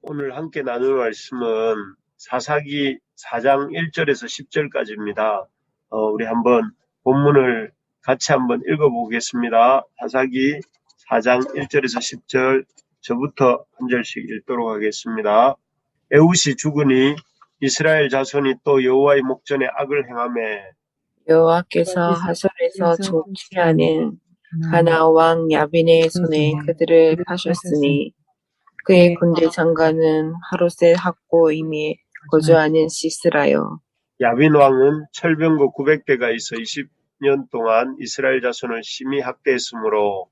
오늘 함께 나눌 말씀은 사사기 4장 1절에서 10절까지입니다. 우리 한번 본문을 같이 한번 읽어보겠습니다. 사사기 4장 1절에서 10절 저부터 한 절씩 읽도록 하겠습니다. 에훗이 죽으니 이스라엘 자손이 또 여호와의 목전에 악을 행하매 여호와께서 하솔에서 통치하는 가나안 왕 야빈의 손에 그들을 파셨으니 그의 군대 장관은 하롯의 학고임에 거주하는 시스라요. 야빈 왕은 철병거 900대가 있어 20년 동안 이스라엘 자손을 심히 학대했으므로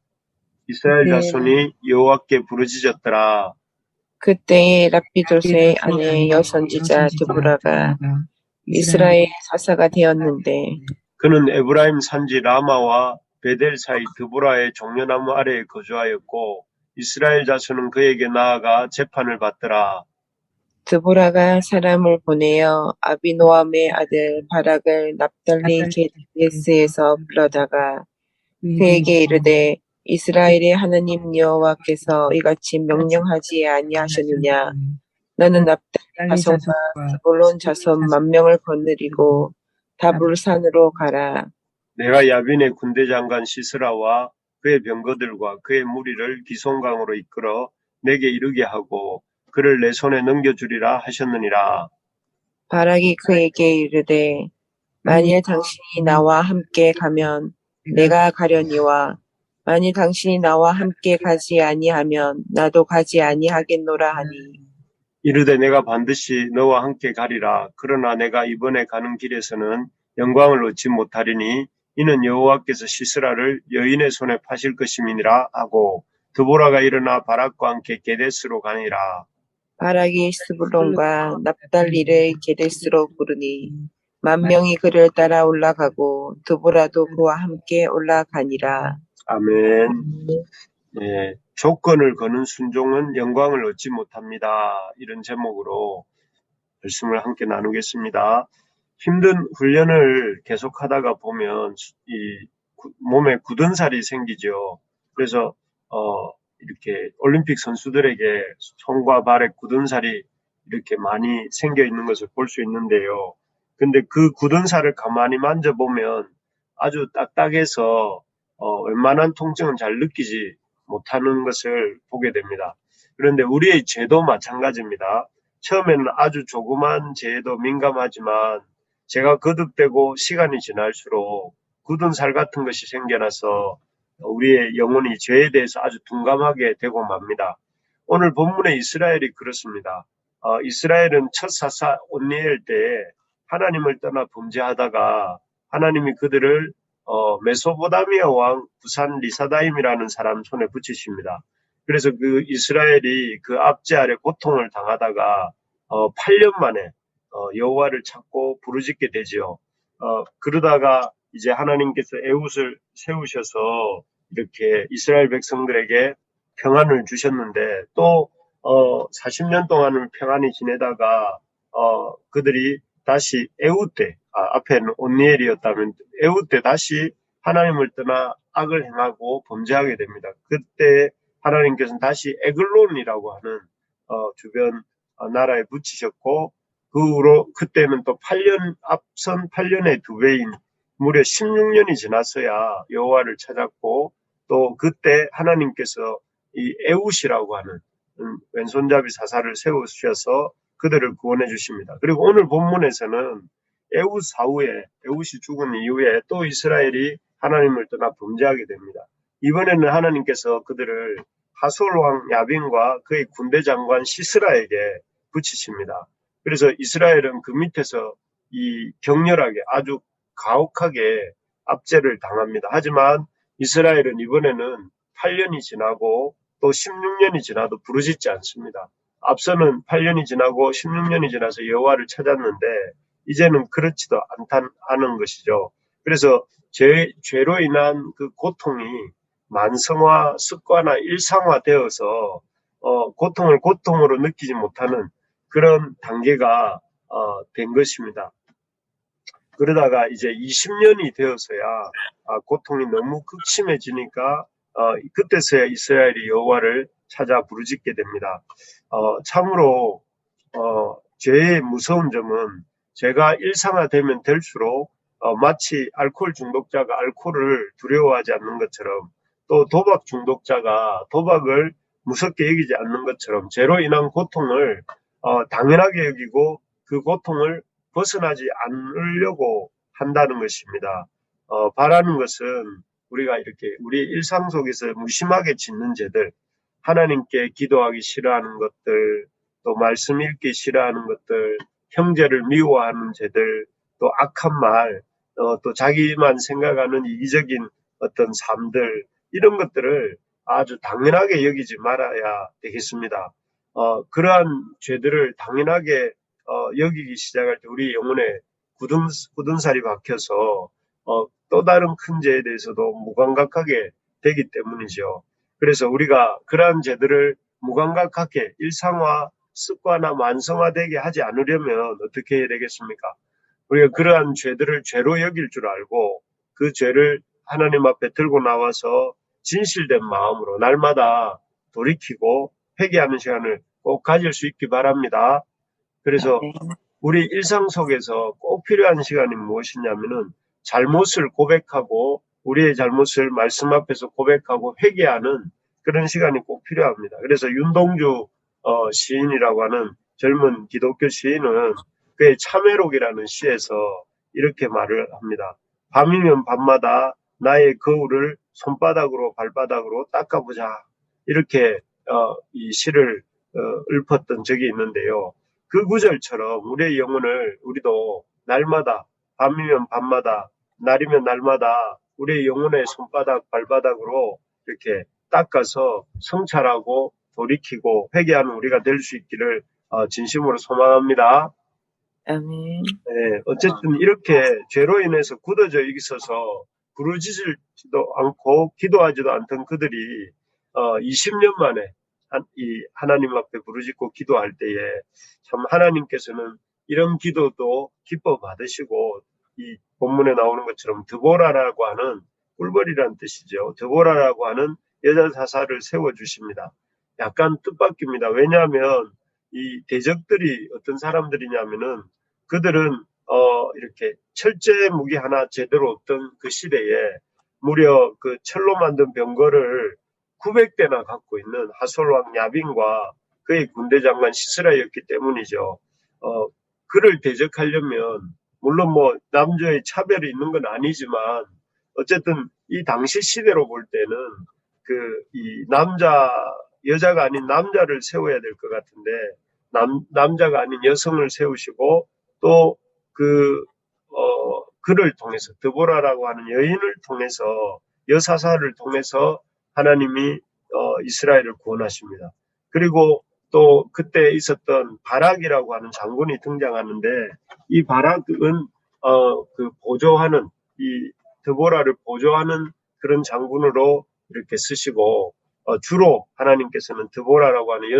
이스라엘 자손이 여호와께 부르짖었더라. 그때에 라피도스의 아내 여선지자 드보라가 이스라엘 사사가 되었는데 그는 에브라임 산지 라마와 베델 사이 드보라의 종려나무 아래에 거주하였고 이스라엘 자손은 그에게 나아가 재판을 받더라. 드보라가 사람을 보내어 아비노함의 아들 바락을 납달리 게데스에서 불러다가 그에게 이르되 이스라엘의 하나님 여호와께서 이같이 명령하지 아니하셨느냐. 너는 납달리 자손과 스불론 자손 10,000명을 거느리고 다불산으로 가라. 내가 야빈의 군대 장관 시스라와 그의 병거들과 그의 무리를 기송강으로 이끌어 내게 이르게 하고 그를 내 손에 넘겨주리라 하셨느니라. 바락이 그에게 이르되 만일 당신이 나와 함께 가면 내가 가려니와 만일 당신이 나와 함께 가지 아니하면 나도 가지 아니하겠노라 하니 이르되 내가 반드시 너와 함께 가리라. 그러나 내가 이번에 가는 길에서는 영광을 얻지 못하리니 이는 여호와께서 시스라를 여인의 손에 파실 것임이니라 하고 드보라가 일어나 바락과 함께 게데스로 가니라. 바락이 스불론과 납달리를 게데스로 부르니 10,000명이 그를 따라 올라가고 드보라도 그와 함께 올라가니라. 아멘. 네, 조건을 거는 순종은 영광을 얻지 못합니다. 이런 제목으로 말씀을 함께 나누겠습니다. 힘든 훈련을 계속하다가 보면 이 몸에 굳은 살이 생기죠. 그래서 이렇게 올림픽 선수들에게 손과 발에 굳은 살이 이렇게 많이 생겨 있는 것을 볼 수 있는데요. 근데 그 굳은 살을 가만히 만져보면 아주 딱딱해서 웬만한 통증은 잘 느끼지 못하는 것을 보게 됩니다. 그런데 우리의 죄도 마찬가지입니다. 처음에는 아주 조그만 죄에도 민감하지만 제가 거듭되고 시간이 지날수록 굳은 살 같은 것이 생겨나서 우리의 영혼이 죄에 대해서 아주 둔감하게 되고 맙니다. 오늘 본문의 이스라엘이 그렇습니다. 이스라엘은 첫 사사 온니엘 때에 하나님을 떠나 범죄하다가 하나님이 그들을 메소포다미아 왕 부산 리사다임이라는 사람 손에 붙이십니다. 그래서 그 이스라엘이 그 압제 아래 고통을 당하다가 8년 만에 여호와를 찾고 부르짖게 되지요. 그러다가 이제 하나님께서 에훗을 세우셔서 이렇게 이스라엘 백성들에게 평안을 주셨는데 또 40년 동안은 평안히 지내다가 그들이 다시 에훗 때 앞에는 온니엘이었다면 에훗 때 다시 하나님을 떠나 악을 행하고 범죄하게 됩니다. 그때 하나님께서는 다시 에글론이라고 하는 주변 나라에 붙이셨고 그 후로 그때는 또 8년 앞선 8년의 두 배인 무려 16년이 지났어야 여호와를 찾았고 또 그때 하나님께서 이 에훗이라고 하는 왼손잡이 사사를 세우셔서 그들을 구원해 주십니다. 그리고 오늘 본문에서는 에훗 사후에 에훗이 죽은 이후에 또 이스라엘이 하나님을 떠나 범죄하게 됩니다. 이번에는 하나님께서 그들을 하솔 왕 야빈과 그의 군대 장관 시스라에게 붙이십니다. 그래서 이스라엘은 그 밑에서 이 격렬하게 아주 가혹하게 압제를 당합니다. 하지만 이스라엘은 이번에는 8년이 지나고 또 16년이 지나도 부르짖지 않습니다. 앞서는 8년이 지나고 16년이 지나서 여호와를 찾았는데 이제는 그렇지도 않다는 것이죠. 그래서 죄로 인한 그 고통이 만성화, 습관화, 일상화되어서 고통을 고통으로 느끼지 못하는 그런 단계가 된 것입니다. 그러다가 이제 20년이 되어서야 고통이 너무 극심해지니까 그때서야 이스라엘이 여호와를 찾아 부르짖게 됩니다. 참으로 죄의 무서운 점은 죄가 일상화되면 될수록 마치 알코올 중독자가 알코올을 두려워하지 않는 것처럼 또 도박 중독자가 도박을 무섭게 여기지 않는 것처럼 죄로 인한 고통을 당연하게 여기고 그 고통을 벗어나지 않으려고 한다는 것입니다. 바라는 것은 우리가 이렇게 우리 일상 속에서 무심하게 짓는 죄들, 하나님께 기도하기 싫어하는 것들, 또 말씀 읽기 싫어하는 것들, 형제를 미워하는 죄들, 또 악한 말, 또 자기만 생각하는 이기적인 어떤 삶들, 이런 것들을 아주 당연하게 여기지 말아야 되겠습니다. 그러한 죄들을 당연하게 여기기 시작할 때 우리 영혼에 굳은 살이 박혀서 또 다른 큰 죄에 대해서도 무감각하게 되기 때문이죠. 그래서 우리가 그러한 죄들을 무감각하게 일상화, 습관화, 만성화되게 하지 않으려면 어떻게 해야 되겠습니까? 우리가 그러한 죄들을 죄로 여길 줄 알고 그 죄를 하나님 앞에 들고 나와서 진실된 마음으로 날마다 돌이키고 회개하는 시간을 꼭 가질 수 있기 바랍니다. 그래서 네. 우리 일상 속에서 꼭 필요한 시간이 무엇이냐면은 잘못을 고백하고 우리의 잘못을 말씀 앞에서 고백하고 회개하는 그런 시간이 꼭 필요합니다. 그래서 윤동주 시인이라고 하는 젊은 기독교 시인은 그의 참회록이라는 시에서 이렇게 말을 합니다. 밤이면 밤마다 나의 거울을 손바닥으로 발바닥으로 닦아보자. 이렇게 이 시를 읊었던 적이 있는데요. 그 구절처럼 우리의 영혼을 우리도 날마다 밤이면 밤마다 날이면 날마다 우리의 영혼의 손바닥 발바닥으로 이렇게 닦아서 성찰하고 돌이키고 회개하는 우리가 될 수 있기를 진심으로 소망합니다. 아멘. 네, 어쨌든 이렇게 죄로 인해서 굳어져 있어서 부르짖지도 않고 기도하지도 않던 그들이 20년 만에 이 하나님 앞에 부르짖고 기도할 때에 참 하나님께서는 이런 기도도 기뻐 받으시고 이 본문에 나오는 것처럼 드보라라고 하는 꿀벌이란 뜻이죠. 드보라라고 하는 여자 사사를 세워주십니다. 약간 뜻밖입니다. 왜냐하면 이 대적들이 어떤 사람들이냐면은 그들은 이렇게 철제 무기 하나 제대로 없던 그 시대에 무려 그 철로 만든 병거를 900대나 갖고 있는 하솔왕 야빈과 그의 군대 장관 시스라였기 때문이죠. 그를 대적하려면 물론 뭐 남녀의 차별이 있는 건 아니지만 어쨌든 이 당시 시대로 볼 때는 그 이 여자가 아닌 남자를 세워야 될 것 같은데 남자가 아닌 여성을 세우시고 또 그를 통해서 드보라라고 하는 여인을 통해서 여사사를 통해서 하나님이 이스라엘을 구원하십니다. 그리고 또 그때 있었던 바락이라고 하는 장군이 등장하는데 이 바락은 그 보조하는 이 드보라를 보조하는 그런 장군으로 이렇게 쓰시고 주로 하나님께서는 드보라라고 하는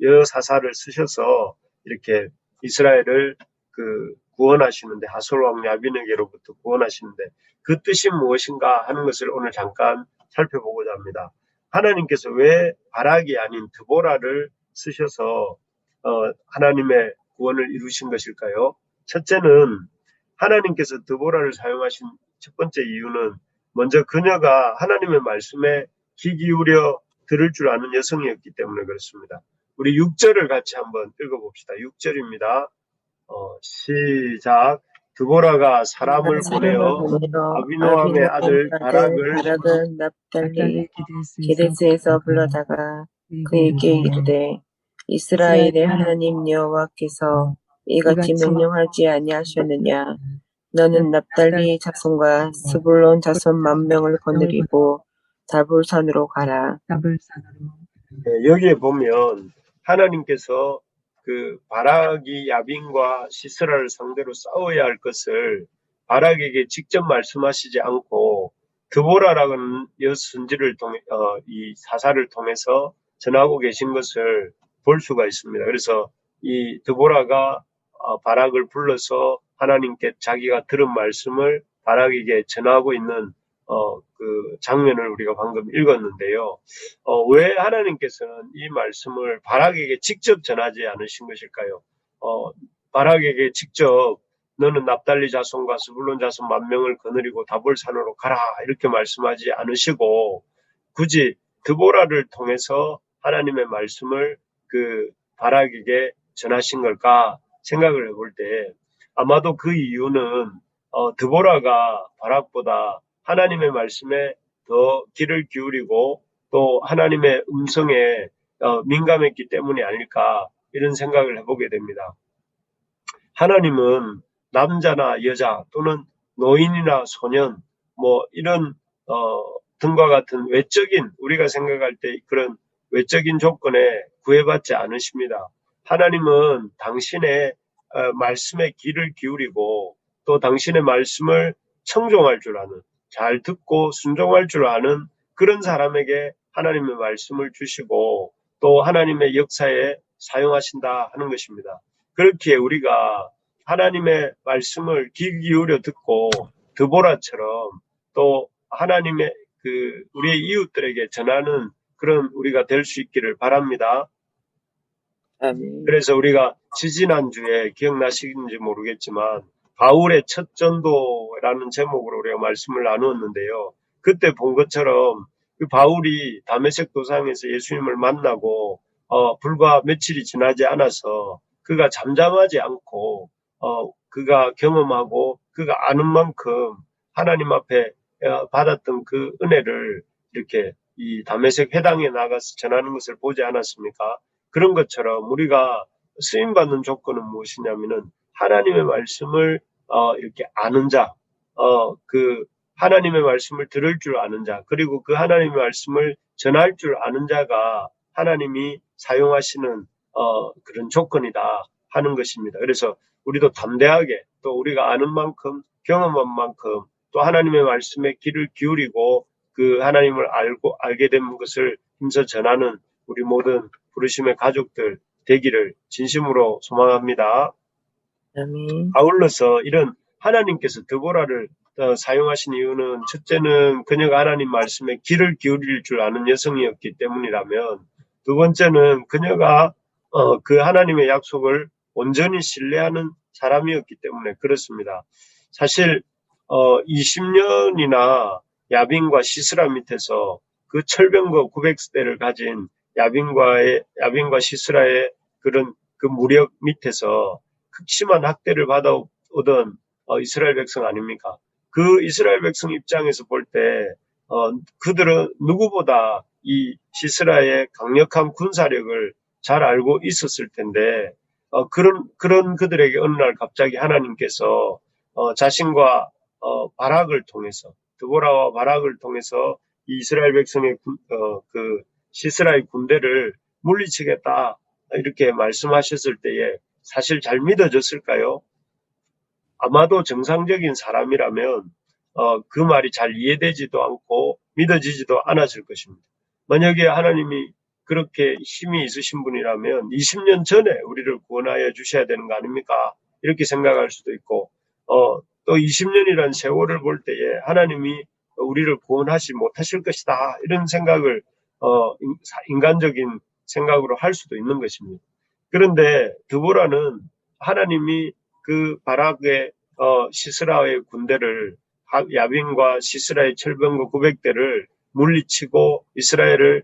여사사를 쓰셔서 이렇게 이스라엘을 구원하시는데 하솔왕 야빈에게로부터 구원하시는데 그 뜻이 무엇인가 하는 것을 오늘 잠깐 살펴보고자 합니다. 하나님께서 왜 바락이 아닌 드보라를 쓰셔서 하나님의 구원을 이루신 것일까요? 첫째는 하나님께서 드보라를 사용하신 첫 번째 이유는 먼저 그녀가 하나님의 말씀에 귀 기울여 들을 줄 아는 여성이었기 때문에 그렇습니다. 우리 6절을 같이 한번 읽어봅시다. 6절입니다. 시작. 드보라가 사람을 보내어 아비노함의 아들 바락을 바락은 납달리 게데스에서 불러다가 그에게 이르되 이스라엘의 하나님 여호와께서 이같이 명령하지 아니하셨느냐. 너는 납달리 자손과 스불론 자손 10,000명을 거느리고 다볼산으로 가라. 네, 여기에 보면 하나님께서 그 바락이 야빈과 시스라를 상대로 싸워야 할 것을 바락에게 직접 말씀하시지 않고 드보라라는 여선지를 통해 이 사사를 통해서 전하고 계신 것을 볼 수가 있습니다. 그래서 이 드보라가 바락을 불러서 하나님께 자기가 들은 말씀을 바락에게 전하고 있는 그 장면을 우리가 방금 읽었는데요. 왜 하나님께서는 이 말씀을 바락에게 직접 전하지 않으신 것일까요? 바락에게 직접 너는 납달리 자손과 스불론 자손 10,000명을 거느리고 다볼 산으로 가라 이렇게 말씀하지 않으시고 굳이 드보라를 통해서 하나님의 말씀을 그 바락에게 전하신 걸까 생각을 해볼 때 아마도 그 이유는 드보라가 바락보다 하나님의 말씀에 더 귀를 기울이고 또 하나님의 음성에 민감했기 때문이 아닐까 이런 생각을 해보게 됩니다. 하나님은 남자나 여자 또는 노인이나 소년 뭐 이런 등과 같은 외적인 우리가 생각할 때 그런 외적인 조건에 구애받지 않으십니다. 하나님은 당신의 말씀에 귀를 기울이고 또 당신의 말씀을 청종할 줄 아는 잘 듣고 순종할 줄 아는 그런 사람에게 하나님의 말씀을 주시고 또 하나님의 역사에 사용하신다 하는 것입니다. 그렇기에 우리가 하나님의 말씀을 귀 기울여 듣고 드보라처럼 또 하나님의 우리의 이웃들에게 전하는 그런 우리가 될 수 있기를 바랍니다. 아멘. 그래서 우리가 지지난주에 기억나시는지 모르겠지만 바울의 첫 전도라는 제목으로 우리가 말씀을 나누었는데요. 그때 본 것처럼 그 바울이 다메섹 도상에서 예수님을 만나고 불과 며칠이 지나지 않아서 그가 잠잠하지 않고 그가 경험하고 그가 아는 만큼 하나님 앞에 받았던 그 은혜를 이렇게 이 다메섹 회당에 나가서 전하는 것을 보지 않았습니까? 그런 것처럼 우리가 쓰임받는 조건은 무엇이냐면은 하나님의 말씀을 이렇게 아는 자, 그 하나님의 말씀을 들을 줄 아는 자, 그리고 그 하나님의 말씀을 전할 줄 아는 자가 하나님이 사용하시는 그런 조건이다 하는 것입니다. 그래서 우리도 담대하게 또 우리가 아는 만큼 경험한 만큼 또 하나님의 말씀에 귀를 기울이고 그 하나님을 알게 된 것을 힘써 전하는 우리 모든 부르심의 가족들 되기를 진심으로 소망합니다. 아멘. 아울러서 이런 하나님께서 드보라를 사용하신 이유는 첫째는 그녀가 하나님 말씀에 귀를 기울일 줄 아는 여성이었기 때문이라면 두 번째는 그녀가 그 하나님의 약속을 온전히 신뢰하는 사람이었기 때문에 그렇습니다. 사실 20년이나 야빈과 시스라 밑에서 그 철병거 900대를 가진 야빈과 시스라의 그런 그 무력 밑에서 극심한 학대를 받아오던 이스라엘 백성 아닙니까? 그 이스라엘 백성 입장에서 볼 때 그들은 누구보다 이 시스라의 강력한 군사력을 잘 알고 있었을 텐데 그런 그들에게 어느 날 갑자기 하나님께서 자신과 바락을 통해서 드보라와 바락을 통해서 이 이스라엘 백성의 그 시스라의 군대를 물리치겠다 이렇게 말씀하셨을 때에 사실 잘 믿어졌을까요? 아마도 정상적인 사람이라면 그 말이 잘 이해되지도 않고 믿어지지도 않았을 것입니다. 만약에 하나님이 그렇게 힘이 있으신 분이라면 20년 전에 우리를 구원하여 주셔야 되는 거 아닙니까? 이렇게 생각할 수도 있고 또 20년이라는 세월을 볼 때에 하나님이 우리를 구원하지 못하실 것이다 이런 생각을 인간적인 생각으로 할 수도 있는 것입니다. 그런데 드보라는 하나님이 그 바락의 시스라의 군대를 야빈과 시스라의 철병거 900대를 물리치고 이스라엘을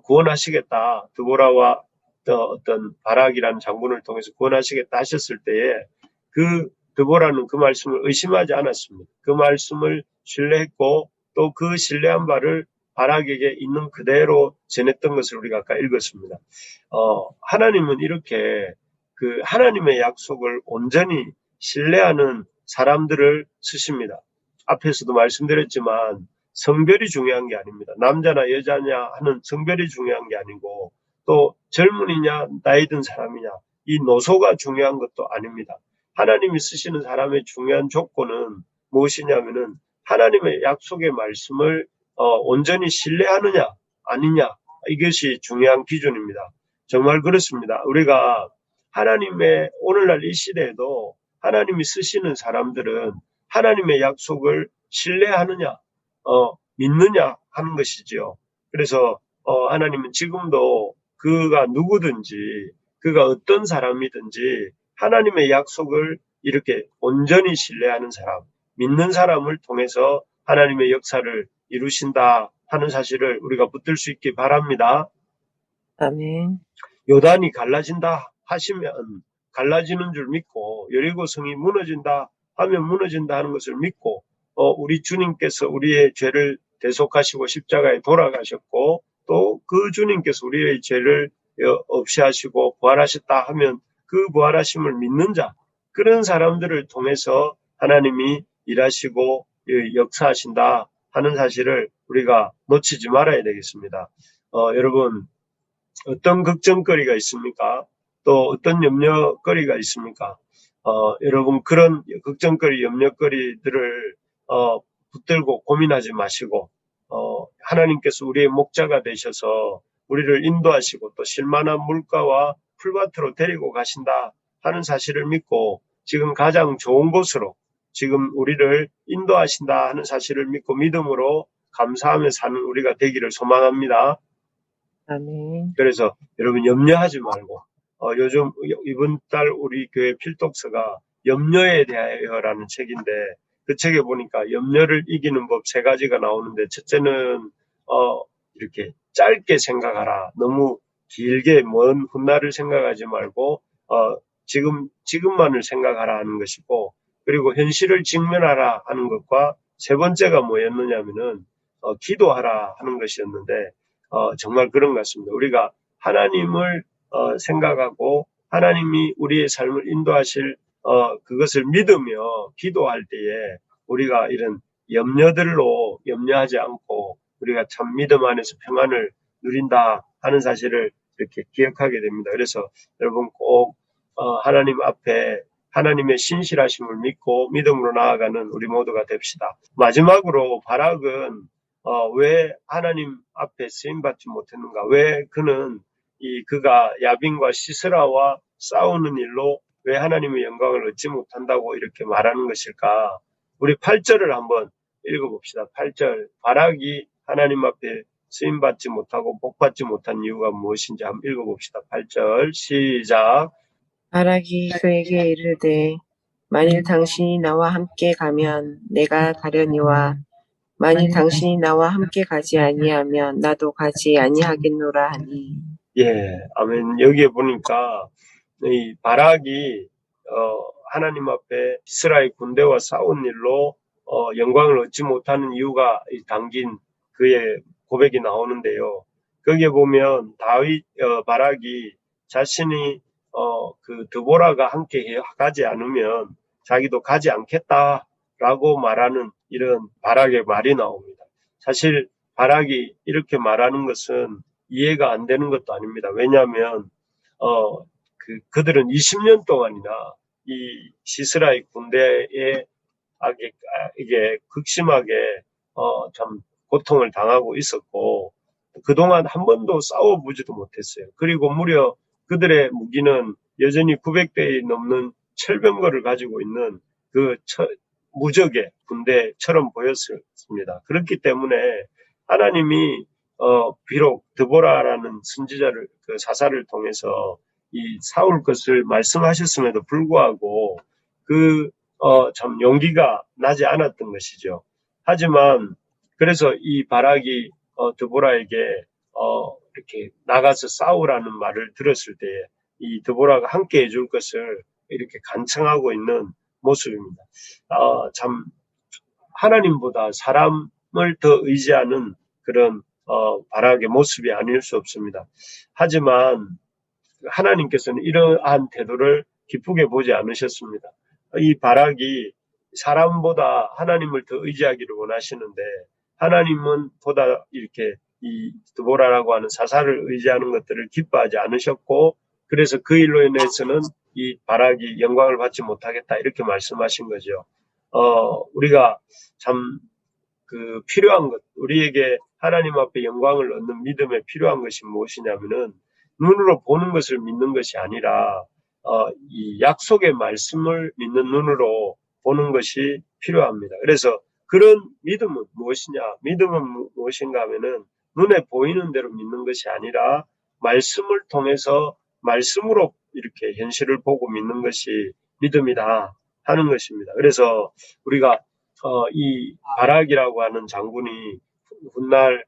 구원하시겠다. 드보라와 어떤 바락이라는 장군을 통해서 구원하시겠다 하셨을 때에 그 드보라는 그 말씀을 의심하지 않았습니다. 그 말씀을 신뢰했고 또 그 신뢰한 바를 바락에게 있는 그대로 전했던 것을 우리가 아까 읽었습니다. 하나님은 이렇게 그 하나님의 약속을 온전히 신뢰하는 사람들을 쓰십니다. 앞에서도 말씀드렸지만 성별이 중요한 게 아닙니다. 남자나 여자냐 하는 성별이 중요한 게 아니고 또 젊은이냐 나이 든 사람이냐 이 노소가 중요한 것도 아닙니다. 하나님이 쓰시는 사람의 중요한 조건은 무엇이냐면은 하나님의 약속의 말씀을 온전히 신뢰하느냐 아니냐 이것이 중요한 기준입니다. 정말 그렇습니다. 우리가 하나님의 오늘날 이 시대에도 하나님이 쓰시는 사람들은 하나님의 약속을 신뢰하느냐 믿느냐 하는 것이지요. 그래서 하나님은 지금도 그가 누구든지 그가 어떤 사람이든지 하나님의 약속을 이렇게 온전히 신뢰하는 사람, 믿는 사람을 통해서 하나님의 역사를 이루신다 하는 사실을 우리가 붙들 수 있기 바랍니다. 아멘. 요단이 갈라진다 하시면 갈라지는 줄 믿고, 여리고 성이 무너진다 하면 무너진다 하는 것을 믿고, 우리 주님께서 우리의 죄를 대속하시고 십자가에 돌아가셨고, 또 그 주님께서 우리의 죄를 없이 하시고 부활하셨다 하면 그 부활하심을 믿는 자, 그런 사람들을 통해서 하나님이 일하시고 역사하신다 하는 사실을 우리가 놓치지 말아야 되겠습니다. 여러분, 어떤 걱정거리가 있습니까? 또 어떤 염려거리가 있습니까? 여러분, 그런 걱정거리, 염려거리들을 붙들고 고민하지 마시고, 하나님께서 우리의 목자가 되셔서 우리를 인도하시고 또 실만한 물가와 풀밭으로 데리고 가신다 하는 사실을 믿고, 지금 가장 좋은 곳으로 지금 우리를 인도하신다 하는 사실을 믿고 믿음으로 감사하며 사는 우리가 되기를 소망합니다. 아멘. 그래서 여러분 염려하지 말고, 요즘 이번 달 우리 교회 필독서가 염려에 대하여라는 책인데, 그 책에 보니까 염려를 이기는 법 3가지가 나오는데, 첫째는 이렇게 짧게 생각하라. 너무 길게 먼 훗날을 생각하지 말고 지금만을 생각하라 하는 것이고, 그리고 현실을 직면하라 하는 것과 세 번째가 뭐였느냐면은 기도하라 하는 것이었는데, 정말 그런 것 같습니다. 우리가 하나님을 생각하고 하나님이 우리의 삶을 인도하실 그것을 믿으며 기도할 때에 우리가 이런 염려들로 염려하지 않고 우리가 참 믿음 안에서 평안을 누린다 하는 사실을 이렇게 기억하게 됩니다. 그래서 여러분 꼭 하나님 앞에 하나님의 신실하심을 믿고 믿음으로 나아가는 우리 모두가 됩시다. 마지막으로 바락은 왜 하나님 앞에 쓰임받지 못했는가? 왜 그는 그가 야빈과 시스라와 싸우는 일로 왜 하나님의 영광을 얻지 못한다고 이렇게 말하는 것일까? 우리 8절을 한번 읽어봅시다. 8절. 바락이 하나님 앞에 쓰임받지 못하고 복받지 못한 이유가 무엇인지 한번 읽어봅시다. 8절 시작. 바락이 그에게 이르되 만일 당신이 나와 함께 가면 내가 가려니와 만일 당신이 나와 함께 가지 아니하면 나도 가지 아니하겠노라 하니. 예, 아멘. 여기에 보니까 이 바락이 하나님 앞에 이스라엘 군대와 싸운 일로 영광을 얻지 못하는 이유가 담긴 그의 고백이 나오는데요. 거기에 보면 바락이 자신이 그 드보라가 함께 가지 않으면 자기도 가지 않겠다라고 말하는 이런 바락의 말이 나옵니다. 사실 바락이 이렇게 말하는 것은 이해가 안 되는 것도 아닙니다. 왜냐하면 그들은 20년 동안이나 이 시스라의 군대에 이게 극심하게 참 고통을 당하고 있었고, 그동안 한 번도 싸워보지도 못했어요. 그리고 무려 그들의 무기는 여전히 900대에 넘는 철병거를 가지고 있는 그 무적의 군대처럼 보였습니다. 그렇기 때문에 하나님이 비록 드보라라는 선지자를 그 사사를 통해서 이 사울 것을 말씀하셨음에도 불구하고 참 용기가 나지 않았던 것이죠. 하지만 그래서 이 바락이 드보라에게 이렇게 나가서 싸우라는 말을 들었을 때 이 드보라가 함께 해줄 것을 이렇게 간청하고 있는 모습입니다. 참 하나님보다 사람을 더 의지하는 그런 바락의 모습이 아닐 수 없습니다. 하지만 하나님께서는 이러한 태도를 기쁘게 보지 않으셨습니다. 이 바락이 사람보다 하나님을 더 의지하기를 원하시는데, 하나님은 보다 이렇게 이 드보라라고 하는 사사를 의지하는 것들을 기뻐하지 않으셨고, 그래서 그 일로 인해서는 이 바락이 영광을 받지 못하겠다 이렇게 말씀하신 거죠. 우리가 참 필요한 것, 우리에게 하나님 앞에 영광을 얻는 믿음에 필요한 것이 무엇이냐면은 눈으로 보는 것을 믿는 것이 아니라 이 약속의 말씀을 믿는 눈으로 보는 것이 필요합니다. 그래서 그런 믿음은 무엇이냐? 믿음은 무엇인가 하면은 눈에 보이는 대로 믿는 것이 아니라 말씀을 통해서 말씀으로 이렇게 현실을 보고 믿는 것이 믿음이다 하는 것입니다. 그래서 우리가 이 바락이라고 하는 장군이 훗날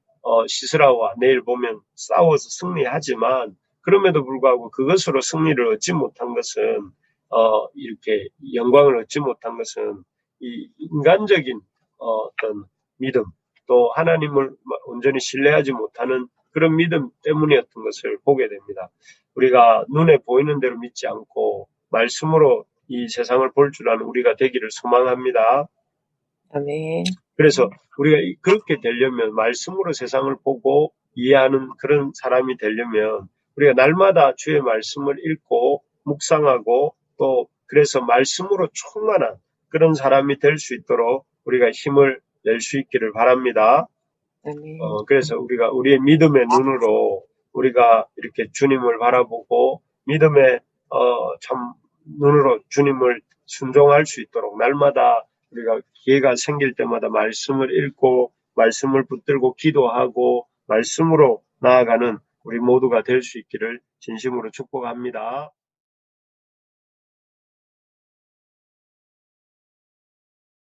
시스라와 내일 보면 싸워서 승리하지만 그럼에도 불구하고 그것으로 승리를 얻지 못한 것은 이렇게 영광을 얻지 못한 것은 이 인간적인 어떤 믿음 또 하나님을 온전히 신뢰하지 못하는 그런 믿음 때문이었던 것을 보게 됩니다. 우리가 눈에 보이는 대로 믿지 않고 말씀으로 이 세상을 볼 줄 아는 우리가 되기를 소망합니다. 아멘. 그래서 우리가 그렇게 되려면 말씀으로 세상을 보고 이해하는 그런 사람이 되려면 우리가 날마다 주의 말씀을 읽고 묵상하고 또 그래서 말씀으로 충만한 그런 사람이 될 수 있도록 우리가 힘을 낼 수 있기를 바랍니다. 아멘. 그래서 우리가 우리의 믿음의 눈으로 우리가 이렇게 주님을 바라보고 믿음의 참 눈으로 주님을 순종할 수 있도록 날마다 우리가 기회가 생길 때마다 말씀을 읽고 말씀을 붙들고 기도하고 말씀으로 나아가는 우리 모두가 될 수 있기를 진심으로 축복합니다.